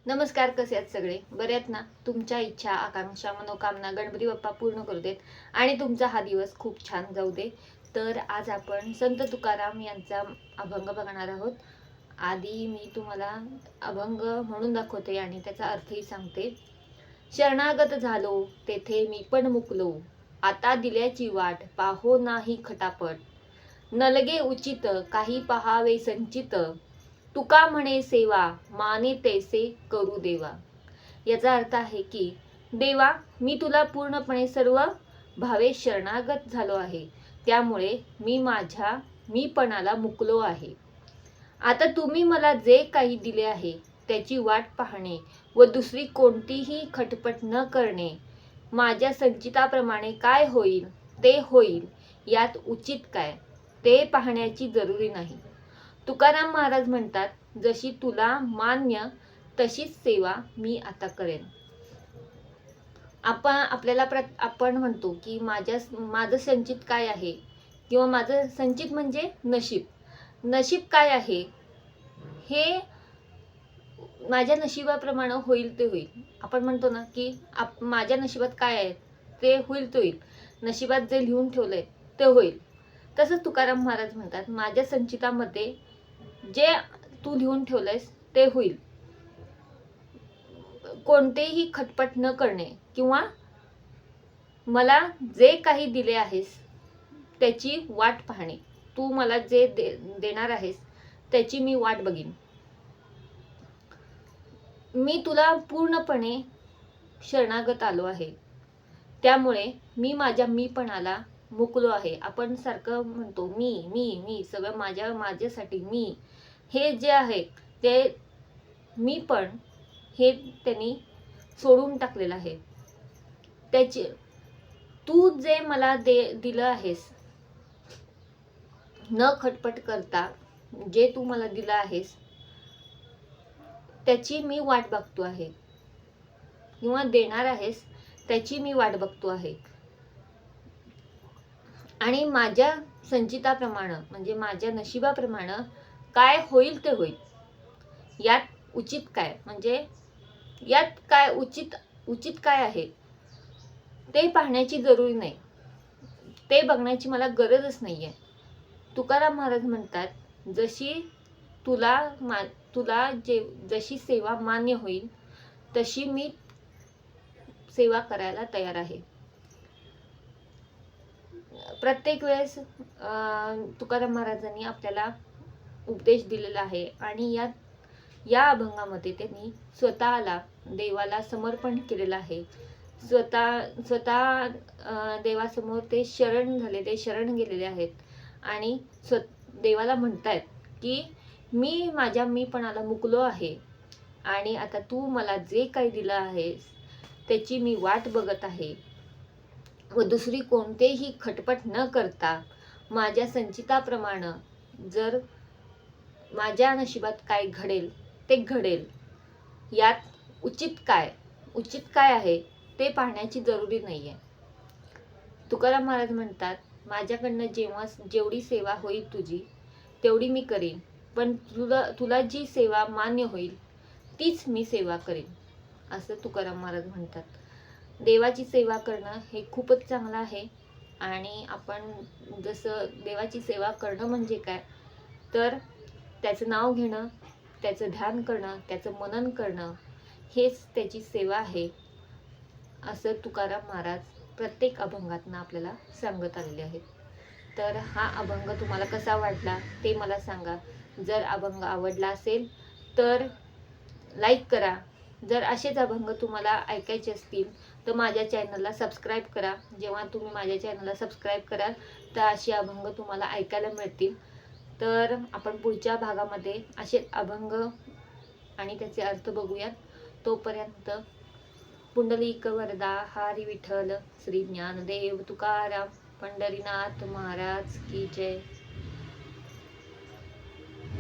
नमस्कार, कसे आहेत सगळे? बरे आहेत ना? तुमच्या इच्छा, आकांक्षा, मनोकामना गणपती बाप्पा पूर्ण करू देत आणि तुमचा हा दिवस खूप छान जाऊ दे. तर आज आपण संत तुकाराम यांचा अभंग बघणार आहोत. आधी मी तुम्हाला अभंग म्हणून दाखवते आणि त्याचा अर्थही सांगते. शरणागत झालो तेथे मी पण मुकलो, आता दिल्याची वाट पाहो नाही खटापट. नलगे उचित काही पहावे संचित, तुका म्हणे सेवा माने तैसे करू देवा. याचा अर्थ आहे की देवा, मी तुला पूर्णपणे सर्व भावे शरणागत झालो आहे, त्यामुळे मी माझ्या मीपणाला मुकलो आहे. आता तुम्ही मला जे काही दिले आहे त्याची वाट पाहणे व दुसरी कोणतीही खटपट न करणे, माझ्या संचिताप्रमाणे काय होईल ते होईल, यात उचित काय ते पाहण्याची जरुरी नाही. तुकाराम महाराज म्हणतात, जशी तुला मान्य तशीच सेवा मी आता करेन. आपण म्हणतो की माझं संचित काय आहे, किंवा माझं संचित म्हणजे नशीब. नशीब काय आहे हे माझ्या नशिबाप्रमाणे होईल ते होईल. आपण म्हणतो ना की माझ्या नशिबात काय आहे ते होईल ते होईल, नशिबात जे लिहून ठेवलंय ते होईल. तसंच तुकाराम महाराज म्हणतात, माझ्या संचितामध्ये जे तू लिहून ठेवलंयस ते होईल. कोणतेही खटपट न करणे, किंवा मला जे काही दिले आहेस त्याची वाट पाहणे. तू मला जे देणार आहेस त्याची मी वाट बघीन. मी तुला पूर्णपणे शरणागत आलो आहे, त्यामुळे मी माझ्या मीपणाला मुकलो आहे. आपण सारखं म्हणतो मी मी मी सगळं माझ्यासाठी मी, हे जे आहे ते मी पण हे त्यांनी सोडून टाकलेलं आहे. त्याची तू जे मला दिलं आहेस, न खटपट करता जे तू मला दिलं आहेस त्याची मी वाट बघतो आहे, किंवा देणार आहेस त्याची मी वाट बघतो आहे. आणि माझ्या संचिताप्रमाणे म्हणजे माझ्या नशिबाप्रमाणे काय होईल ते होईल. यात उचित काय म्हणजे यात काय उचित काय आहे ते पाहण्याची जरुरी नाही, ते बघण्याची मला गरजच नाहीये. तुकाराम महाराज म्हणतात, जशी तुला जशी सेवा मान्य होईल तशी मी सेवा करायला तयार आहे. प्रत्येक वेळेस तुकाराम महाराजांनी आपल्याला उपदेश दिलेला आहे, आणि या अभंगामध्ये त्यांनी स्वतःला देवाला समर्पण केलेलं आहे. स्वतः देवासमोर ते शरण गेलेले आहेत, आणि देवाला म्हणतायत की मी माझ्या मीपणाला मुकलो आहे, आणि आता तू मला जे काही दिलं आहेस त्याची मी वाट बघत आहे, व दुसरी कोणतेही खटपट न करता माझ्या संचिताप्रमाणे जर माझ्या नशिबात काय घडेल ते घडेल. यात उचित काय आहे ते पाहण्याची जरुरी नाहीये. तुकाराम महाराज म्हणतात, माझ्याकडनं जेवढी सेवा होईल तुझी तेवढी मी करीन, पण तुला जी सेवा मान्य होईल तीच मी सेवा करीन, असं तुकाराम महाराज म्हणतात. देवाची सेवा करणं हे खूपच चांगलं आहे. आणि आपण जसं देवाची सेवा करणं म्हणजे काय, तर त्याचं नाव घेणं, त्याचं ध्यान करणं, त्याचं मनन करणं, हेच त्याची सेवा आहे, असं तुकाराम महाराज प्रत्येक अभंगातनं आपल्याला सांगत आलेले आहेत. तर हा अभंग तुम्हाला कसा वाटला ते मला सांगा. जर अभंग आवडला असेल तर लाईक करा. जर असेच अभंग तुम्हाला ऐकायचे असतील तर माझ्या चॅनलला सबस्क्राईब करा. जेव्हा तुम्ही माझ्या चॅनलला सबस्क्राईब कराल तर असे अभंग तुम्हाला ऐकायला मिळतील. तर आपण पुढच्या भागामध्ये असे अभंग आणि त्याचे अर्थ बघूयात. तोपर्यंत पुंडलिक वरदा हरी विठ्ठल, श्री ज्ञानदेव तुकाराम पंढरीनाथ महाराज की जय.